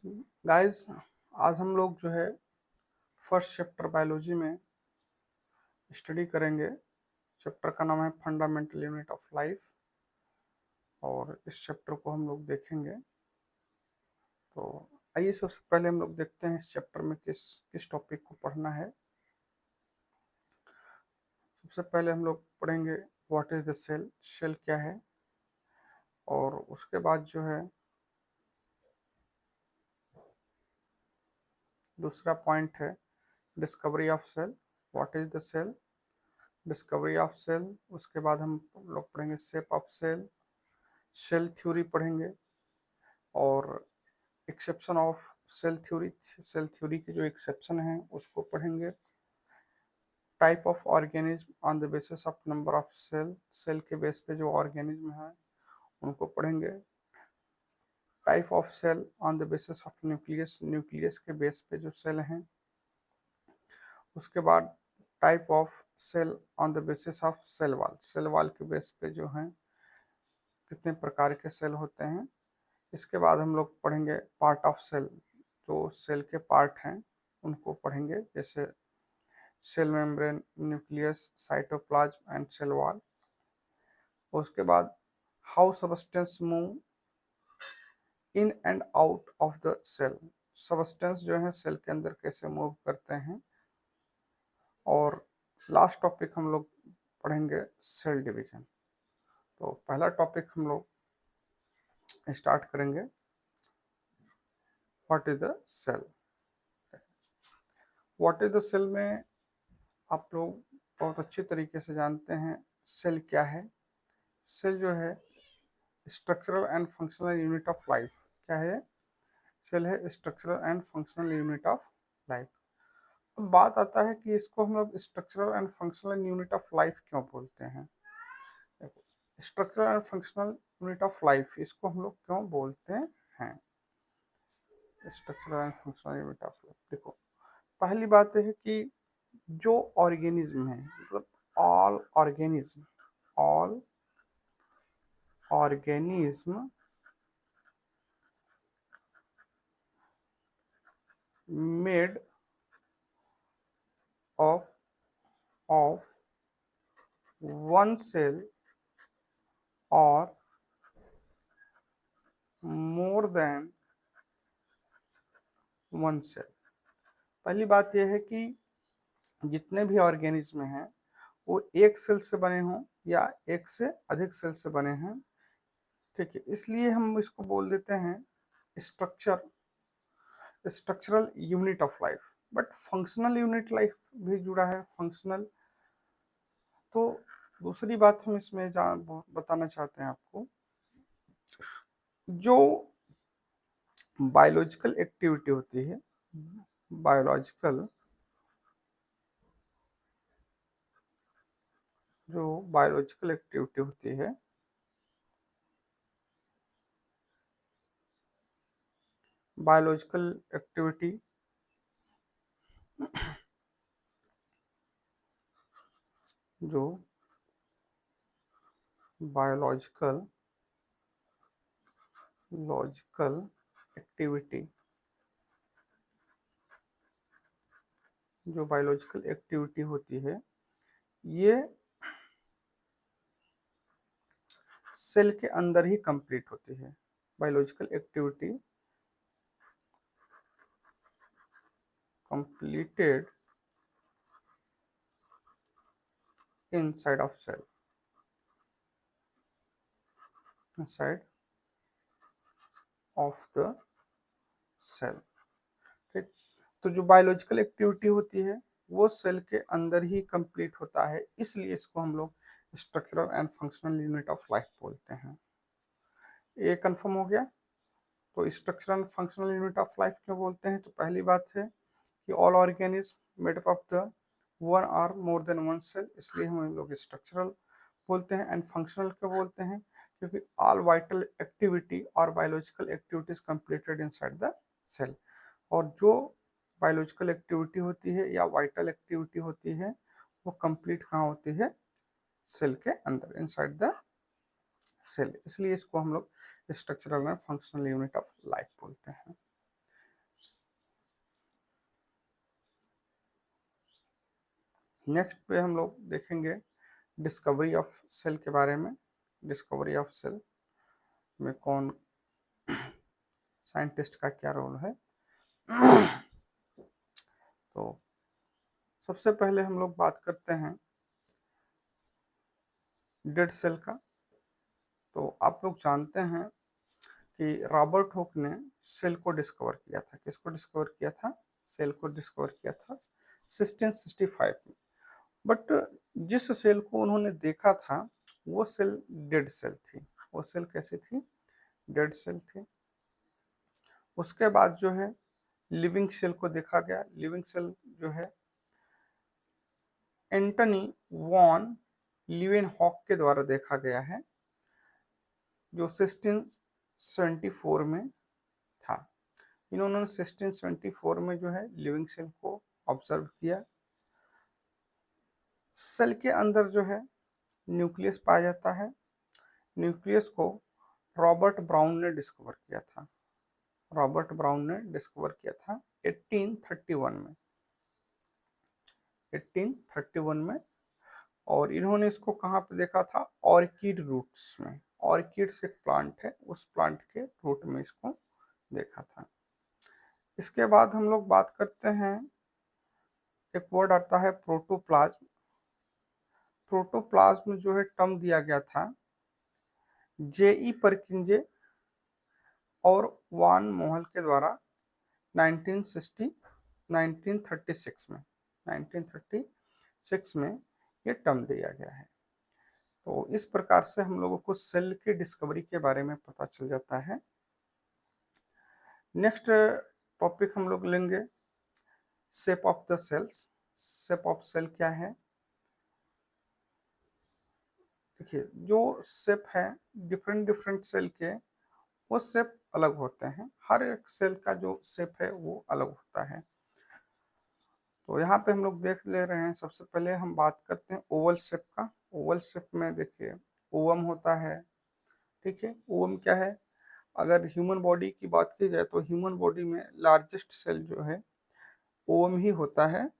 Guys, आज हम लोग जो है फर्स्ट चैप्टर बायोलॉजी में स्टडी करेंगे। चैप्टर का नाम है फंडामेंटल यूनिट ऑफ लाइफ और इस चैप्टर को हम लोग देखेंगे। तो आइए सबसे पहले हम लोग देखते हैं इस चैप्टर में किस किस टॉपिक को पढ़ना है। सबसे पहले हम लोग पढ़ेंगे what is the cell, cell क्या है। और उसके बाद जो है दूसरा पॉइंट है discovery of cell, what is the cell, discovery of cell. उसके बाद हम लोग पढ़ेंगे shape of cell, cell theory पढ़ेंगे और exception of cell theory, cell theory के जो एक्सेप्शन हैं उसको पढ़ेंगे। Type of organism on the basis of number of cell, cell के बेस पे जो ऑर्गेनिज्म हैं उनको पढ़ेंगे। Type of cell on the basis of nucleus, nucleus के बेस पे जो सेल हैं। उसके बाद type of cell on the basis of cell wall, cell wall के बेस पे जो हैं कितने प्रकार के सेल होते हैं। इसके बाद हम लोग पढ़ेंगे पार्ट ऑफ सेल, जो सेल के पार्ट हैं उनको पढ़ेंगे, जैसे cell membrane, nucleus, cytoplasm and cell wall. उसके बाद how substance move in and out of the cell, substance जो है सेल के अंदर कैसे मूव करते हैं। और लास्ट टॉपिक हम लोग पढ़ेंगे सेल डिवीजन। तो पहला टॉपिक हम लोग स्टार्ट करेंगे, what is the cell. What is the cell में आप लोग बहुत अच्छे तरीके से जानते हैं सेल क्या है। सेल जो है structural and functional unit of life. क्या है? सेल है structural and functional unit of life. अब बात आता है कि इसको हम लोग structural and functional unit of life क्यों बोलते हैं। देखो, structural and functional unit of life इसको हम लोग क्यों बोलते हैं structural and functional unit of life. देखो, पहली बात है कि जो ऑर्गेनिज्म है, मतलब all organism, all organism made of of one cell और मोर देन वन सेल। पहली बात यह है कि जितने भी ऑर्गेनिज्म हैं वो एक सेल से बने हों या एक से अधिक सेल से बने हैं, ठीक है। इसलिए हम इसको बोल देते हैं structure, structural unit of life. But functional unit life भी जुड़ा है, फंक्शनल। तो दूसरी बात हम इसमें बताना चाहते हैं आपको, जो बायोलॉजिकल एक्टिविटी होती है, बायोलॉजिकल जो बायोलॉजिकल एक्टिविटी होती है, बायोलॉजिकल एक्टिविटी जो बायोलॉजिकल लॉजिकल एक्टिविटी, जो बायोलॉजिकल एक्टिविटी होती है ये सेल के अंदर ही कंप्लीट होती है। Biological activity completed inside of cell, inside of the cell, ठीक। तो जो बायोलॉजिकल एक्टिविटी होती है वो सेल के अंदर ही कंप्लीट होता है, इसलिए इसको हम लोग structural and functional unit of life बोलते हैं। ये कंफर्म हो गया। तो structural and functional unit of life क्यों बोलते हैं, तो पहली बात है कि all organism made up of the one और मोर देन वन सेल, इसलिए हम लोग स्ट्रक्चरल बोलते हैं। एंड फंक्शनल क्यों बोलते हैं, क्योंकि ऑल वाइटल एक्टिविटी और biological activities completed inside the cell. और जो बायोलॉजिकल एक्टिविटी होती है या वाइटल एक्टिविटी होती है वो कंप्लीट कहाँ होती है, सेल के अंदर, इनसाइड द सेल, इसलिए इसको हम लोग structural and functional unit of life बोलते हैं। नेक्स्ट पे हम लोग देखेंगे डिस्कवरी ऑफ सेल के बारे में। डिस्कवरी ऑफ सेल में कौन साइंटिस्ट का क्या रोल है। तो सबसे पहले हम लोग बात करते हैं डेड सेल का। तो आप लोग जानते हैं कि रॉबर्ट हुक ने सेल को डिस्कवर किया था। किसको डिस्कवर किया था? सेल को डिस्कवर किया था 1665 में। बट जिस सेल को उन्होंने देखा था वो सेल डेड सेल थी। वो सेल कैसी थी? डेड सेल थी। उसके बाद जो है लिविंग सेल को देखा गया। लिविंग सेल जो है एंटनी वॉन लीवेनहॉक के द्वारा देखा गया है, जो 1674 में था। इन्होंने 1674 में जो है लिविंग सेल को ऑब्जर्व किया। सेल के अंदर जो है न्यूक्लियस पाया जाता है। न्यूक्लियस को रॉबर्ट ब्राउन ने डिस्कवर किया था। रॉबर्ट ब्राउन ने डिस्कवर किया था 1831 में। 1831 में। और इन्होंने इसको कहाँ पे देखा था? ऑर्किड रूट्स में। ऑर्किड्स एक प्लांट है, उस प्लांट के रूट में इसको देखा था। इसके बाद हम लोग बात करते हैं, एक वर्ड आता है प्रोटोप्लाज्म। प्रोटोप्लाज्म जो है टर्म दिया गया था J.E. परकिंजे और वान मोहल के द्वारा 1936 में। 1936 में ये टर्म दिया गया है। तो इस प्रकार से हम लोगों को सेल की डिस्कवरी के बारे में पता चल जाता है। नेक्स्ट टॉपिक हम लोग लेंगे shape of the cells. Shape of cell क्या है? देखिए, जो शेप है डिफरेंट डिफरेंट सेल के, वो शेप अलग होते हैं। हर एक सेल का जो शेप है वो अलग होता है। तो यहाँ पे हम लोग देख ले रहे हैं। सबसे पहले हम बात करते हैं ओवल शेप का। ओवल शेप में देखिए ओवम होता है। ठीक है, ओवम क्या है? अगर ह्यूमन बॉडी की बात की जाए तो ह्यूमन बॉडी में लार्जेस्ट सेल जो है ओवम ही होता है।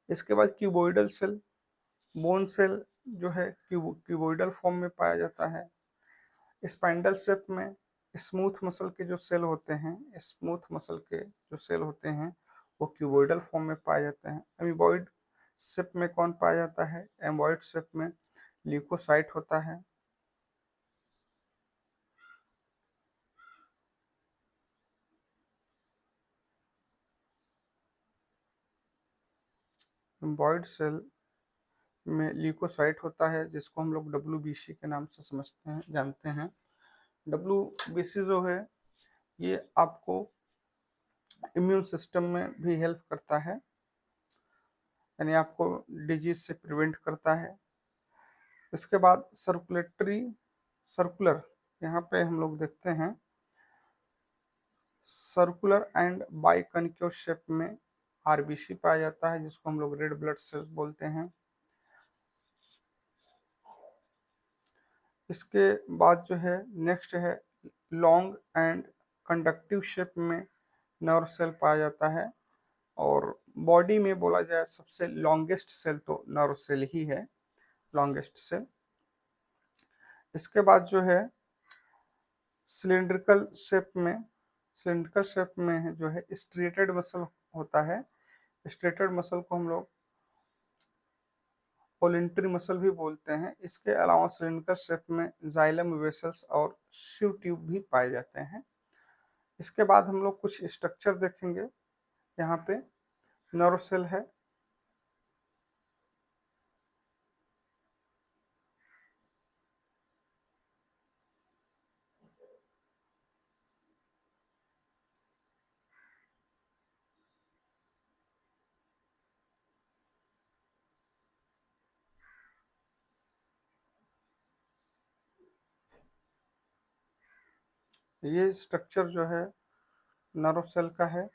इसके बाद क्यूबोइडल सेल, बोन सेल जो है क्यूबोइडल फॉर्म में पाया जाता है। स्पाइंडल शेप में स्मूथ मसल के जो सेल होते हैं, स्मूथ मसल के जो सेल होते हैं वो क्यूबोइडल फॉर्म में पाए जाते हैं। एमीबॉइड शेप में कौन पाया जाता है? एम्बॉइड शेप में ल्यूकोसाइट होता है। एम्बॉइड सेल में ल्यूकोसाइट होता है, जिसको हम लोग WBC के नाम से समझते हैं, जानते हैं। WBC जो है ये आपको इम्यून सिस्टम में भी हेल्प करता है, यानी आपको डिजीज से प्रिवेंट करता है। इसके बाद सर्कुलर, यहाँ पे हम लोग देखते हैं सर्कुलर एंड बाइकन्केव शेप में RBC पाया जाता है, जिसको हम लोग रेड ब्लड सेल्स बोलते हैं। इसके बाद जो है नेक्स्ट है लॉन्ग एंड कंडक्टिव शेप में नर्व सेल पाया जाता है। और बॉडी में बोला जाए सबसे लॉन्गेस्ट सेल तो नर्व सेल ही है, लॉन्गेस्ट सेल। इसके बाद जो है सिलिंड्रिकल शेप में, सिलिंड्रिकल शेप में जो है स्ट्रेटेड मसल होता है। स्ट्रेटेड मसल को हम लोग पोलिंट्री मसल भी बोलते हैं। इसके अलावा सिलिंड्रिकल शेप में जाइलम वेसल्स और शिव ट्यूब भी पाए जाते हैं। इसके बाद हम लोग कुछ स्ट्रक्चर देखेंगे। यहाँ पे नर्व सेल है। ये स्ट्रक्चर जो है नर्व सेल का है।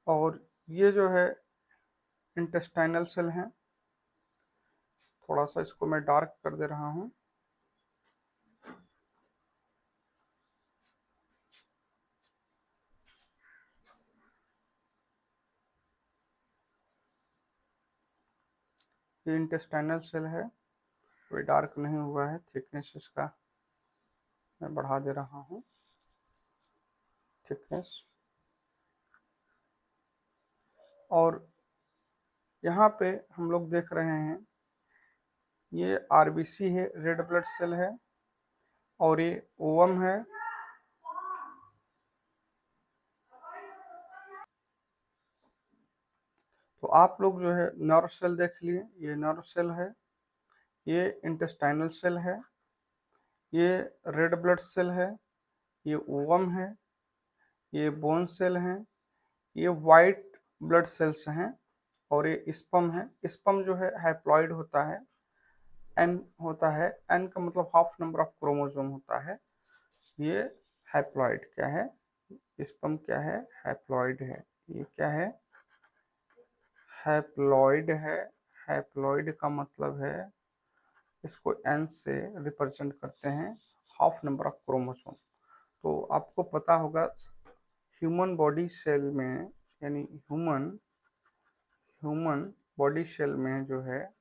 और ये जो है इंटेस्टाइनल सेल हैं। थोड़ा सा इसको मैं डार्क कर दे रहा हूँ। ये इंटेस्टाइनल सेल है, कोई डार्क नहीं हुआ है, थिकनेस इसका मैं बढ़ा दे रहा हूँ, थिकनेस। और यहाँ पे हम लोग देख रहे हैं ये आरबीसी है, रेड ब्लड सेल है, और ये ओवम है, तो आप लोग जो है नर्व सेल देख लिए, ये नर्व सेल है, ये इंटेस्टाइनल सेल है, ये रेड ब्लड सेल है, ये ओवम है, ये बोन सेल हैं, ये वाइट ब्लड सेल्स हैं, और ये स्पम है। स्पम जो है हैप्लॉइड होता है, एन होता है, एन का मतलब हाफ नंबर ऑफ क्रोमोसोम होता है। ये हैप्लॉइड क्या है, स्पम क्या है, हैप्लॉइड है। ये क्या है, हैप्लॉइड है। हैप्लॉइड का मतलब है, इसको एन से रिप्रेजेंट करते हैं, हाफ नंबर ऑफ क्रोमोसोम। तो आपको पता होगा ह्यूमन बॉडी सेल में, यानी ह्यूमन बॉडी सेल में जो है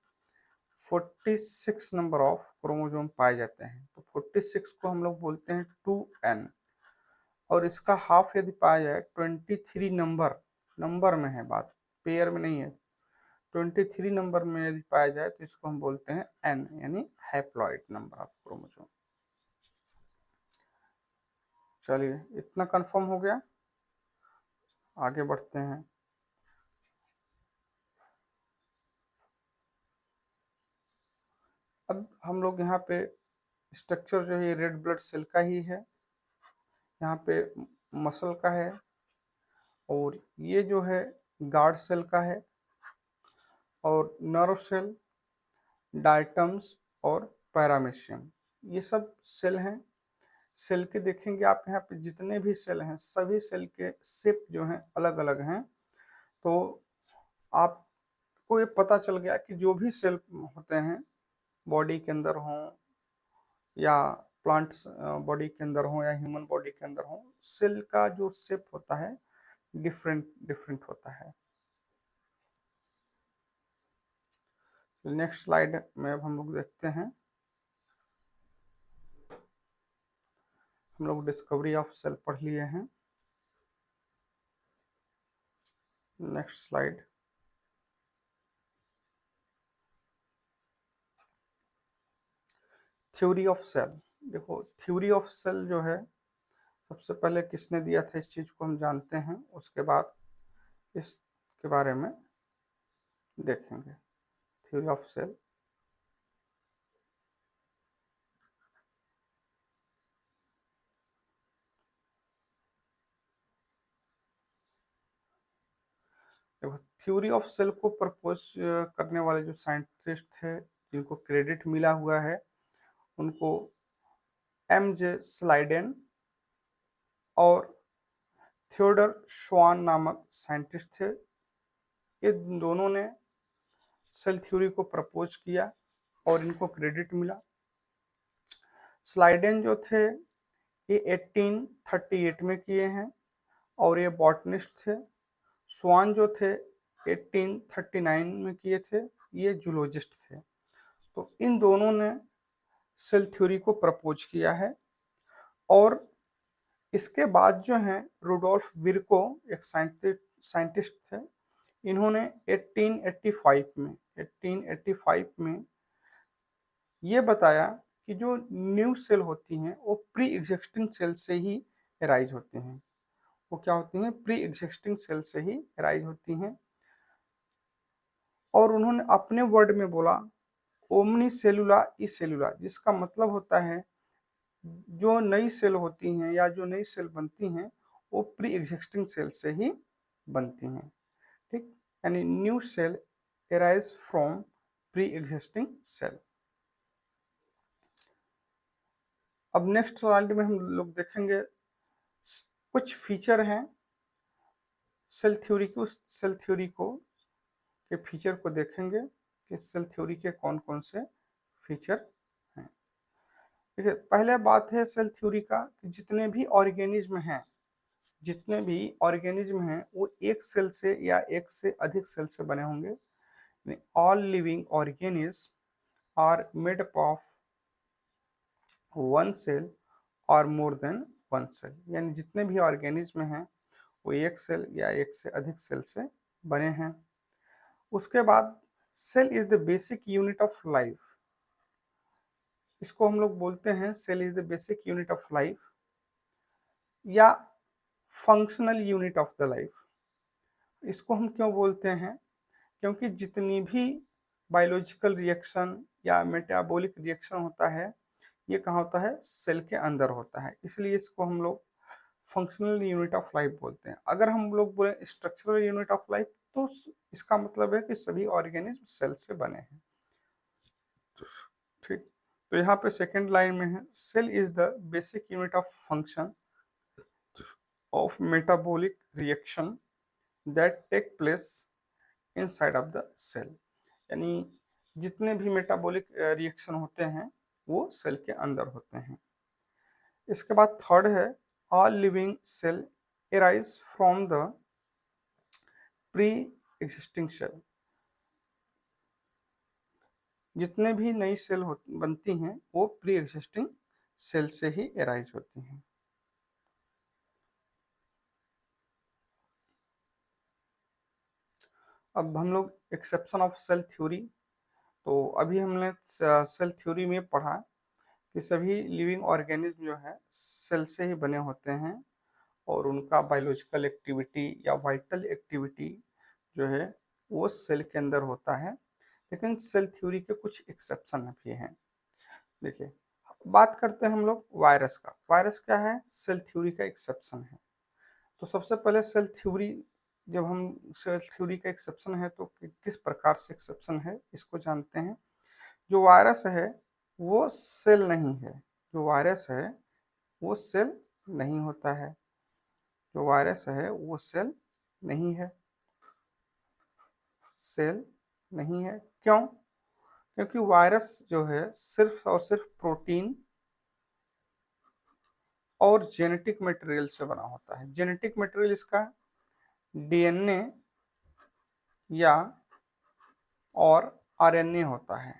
46 नंबर ऑफ क्रोमोसोम पाए जाते हैं। तो 46 को हम लोग बोलते हैं 2n, और इसका हाफ यदि पाया जाए 23 नंबर में है बात, पेयर में नहीं है, 23 नंबर में यदि पाया जाए तो इसको हम बोलते हैं n, यानी हैप्लॉइड नंबर ऑफ क्रोमोसोम। चलिए इतना कंफर्म हो गया, आगे बढ़ते हैं। अब हम लोग यहाँ पे स्ट्रक्चर जो है रेड ब्लड सेल का ही है, यहाँ पे मसल का है, और ये जो है गार्ड सेल का है, और नर्व सेल, डायटम्स और पैरामीशियम, ये सब सेल हैं। सेल के देखेंगे आप यहाँ पे जितने भी सेल हैं, सभी सेल के शेप जो हैं अलग अलग हैं। तो आपको ये पता चल गया कि जो भी सेल होते हैं बॉडी के अंदर हों, या प्लांट्स बॉडी के अंदर हो, या ह्यूमन बॉडी के अंदर हो, सेल का जो शेप होता है डिफरेंट डिफरेंट होता है। नेक्स्ट स्लाइड में अब हम लोग देखते हैं, हम लोग डिस्कवरी ऑफ सेल पढ़ लिए हैं। Next slide. Theory of cell. देखो थ्योरी ऑफ सेल जो है, सबसे पहले किसने दिया था इस चीज को हम जानते हैं, उसके बाद इसके बारे में देखेंगे। थ्योरी ऑफ सेल, देखो थ्योरी ऑफ सेल को प्रपोज करने वाले जो साइंटिस्ट थे जिनको क्रेडिट मिला हुआ है, उनको एम.जे. स्लाइडेन और थियोडर श्वान नामक साइंटिस्ट थे। ये दोनों ने सेल थ्योरी को प्रपोज किया और इनको क्रेडिट मिला। स्लाइडेन जो थे ये 1838 में किए हैं, और ये बॉटनिस्ट थे। स्वान जो थे 1839 में किए थे, ये जूलॉजिस्ट थे। तो इन दोनों ने सेल थ्योरी को प्रपोज किया है। और इसके बाद जो है रुडोल्फ विर्को एक साइंटिस्ट थे, इन्होंने 1885 में ये बताया कि जो न्यू सेल होती हैं वो प्री एग्जिस्टिंग सेल से ही राइज होती हैं। वो क्या होती हैं, प्री एग्जिस्टिंग सेल से ही राइज होती हैं। और उन्होंने अपने वर्ड में बोला ओमनी सेलुला ई सेलुला, जिसका मतलब होता है जो नई सेल होती हैं या जो नई सेल बनती हैं वो प्री एग्जिस्टिंग सेल से ही बनती हैं। ठीक, यानी new cell arise from pre existing cell. अब नेक्स्ट स्लाइड में हम लोग देखेंगे कुछ फीचर हैं सेल थ्योरी को, के फीचर को देखेंगे कि सेल थ्योरी के कौन कौन से फीचर हैं। देखिए पहले बात है सेल थ्योरी का कि जितने भी ऑर्गेनिज्म हैं वो एक सेल से या एक से अधिक सेल से बने होंगे। All living organism are made up of one cell और मोर देन वन सेल, यानी जितने भी ऑर्गेनिज्म हैं वो एक सेल या एक से अधिक सेल से बने हैं। उसके बाद cell is the basic unit of life, इसको हम लोग बोलते हैं cell is the basic unit of life या functional unit of the life. इसको हम क्यों बोलते हैं? क्योंकि जितनी भी बायोलॉजिकल रिएक्शन या मेटाबॉलिक रिएक्शन होता है ये कहाँ होता है? सेल के अंदर होता है, इसलिए इसको हम लोग फंक्शनल यूनिट ऑफ लाइफ बोलते हैं। अगर हम लोग बोले स्ट्रक्चरल यूनिट ऑफ लाइफ तो इसका मतलब है कि सभी ऑर्गेनिज्म सेल से बने हैं। ठीक, तो यहाँ पे सेकेंड लाइन में है cell is the basic unit of function of metabolic reaction that take place inside of the cell, यानी जितने भी मेटाबॉलिक रिएक्शन होते हैं वो सेल के अंदर होते हैं। इसके बाद थर्ड है all living cell arise from the pre existing cell, जितने भी नई सेल बनती हैं वो प्री एग्जिस्टिंग सेल से ही एराइज होती हैं। अब हम लोग एक्सेप्शन ऑफ सेल थ्योरी, तो अभी हमने सेल थ्योरी में पढ़ा कि सभी लिविंग ऑर्गेनिज्म जो है सेल से ही बने होते हैं और उनका बायोलॉजिकल एक्टिविटी या वाइटल एक्टिविटी जो है वो सेल के अंदर होता है, लेकिन सेल थ्योरी के कुछ एक्सेप्शन भी हैं। देखिए, बात करते हैं हम लोग वायरस का। वायरस क्या है? सेल थ्योरी का एक्सेप्शन है। तो सबसे पहले सेल थ्योरी, जब हम सेल थ्योरी का एक्सेप्शन है तो किस प्रकार से एक्सेप्शन है इसको जानते हैं। जो वायरस है वो सेल नहीं है, जो वायरस है वो सेल नहीं होता है, जो वायरस है वो सेल नहीं है, सेल नहीं है। क्यों? क्योंकि वायरस जो है सिर्फ और सिर्फ प्रोटीन और जेनेटिक मटेरियल से बना होता है। जेनेटिक मटेरियल इसका डीएनए या और आरएनए होता है,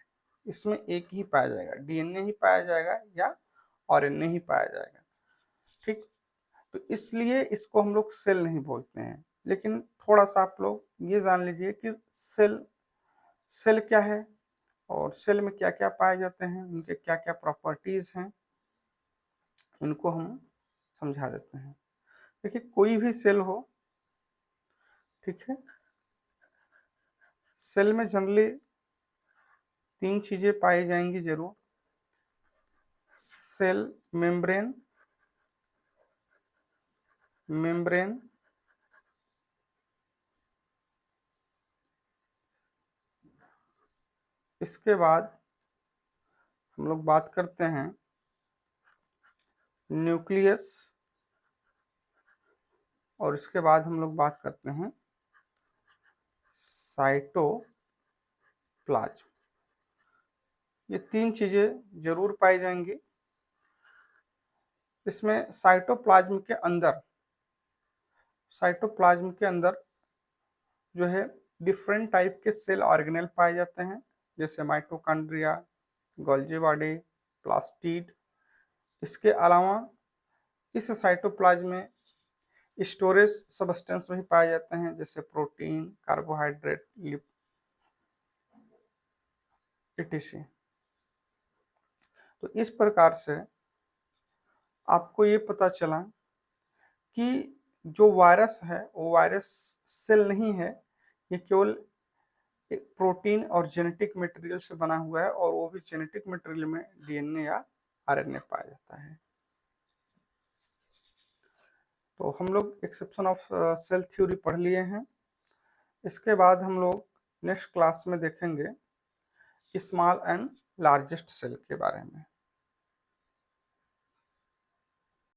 इसमें एक ही पाया जाएगा, डीएनए ही पाया जाएगा या आरएनए ही पाया जाएगा। ठीक, तो इसलिए इसको हम लोग सेल नहीं बोलते हैं। लेकिन थोड़ा सा आप लोग ये जान लीजिए कि सेल क्या है और सेल में क्या क्या पाए जाते हैं, उनके क्या क्या प्रॉपर्टीज हैं, इनको हम समझा देते हैं। देखिए, कोई भी सेल हो, ठीक है, सेल में जनरली तीन चीजें पाई जाएंगी जरूर। सेल मेम्ब्रेन, मेम्ब्रेन इसके बाद हम लोग बात करते हैं न्यूक्लियस और इसके बाद हम लोग बात करते हैं साइटोप्लाज्म। ये तीन चीजें जरूर पाई जाएंगी। इसमें साइटोप्लाज्म के अंदर जो है डिफरेंट टाइप के सेल ऑर्गेनेल पाए जाते हैं, जैसे माइटोकॉन्ड्रिया, गोल्जी बॉडी, प्लास्टिड। इसके अलावा इस साइटोप्लाज्म में स्टोरेज सब्सटेंस भी पाए जाते हैं, जैसे प्रोटीन, कार्बोहाइड्रेट, etc। तो इस प्रकार से आपको ये पता चला कि जो वायरस है वो वायरस सेल नहीं है, ये केवल एक प्रोटीन और जेनेटिक मटेरियल से बना हुआ है और वो भी जेनेटिक मटेरियल में डीएनए या आरएनए पाया जाता है। तो हम लोग एक्सेप्शन ऑफ सेल थ्योरी पढ़ लिए हैं। इसके बाद हम लोग नेक्स्ट क्लास में देखेंगे स्मॉल एंड लार्जेस्ट सेल के बारे में।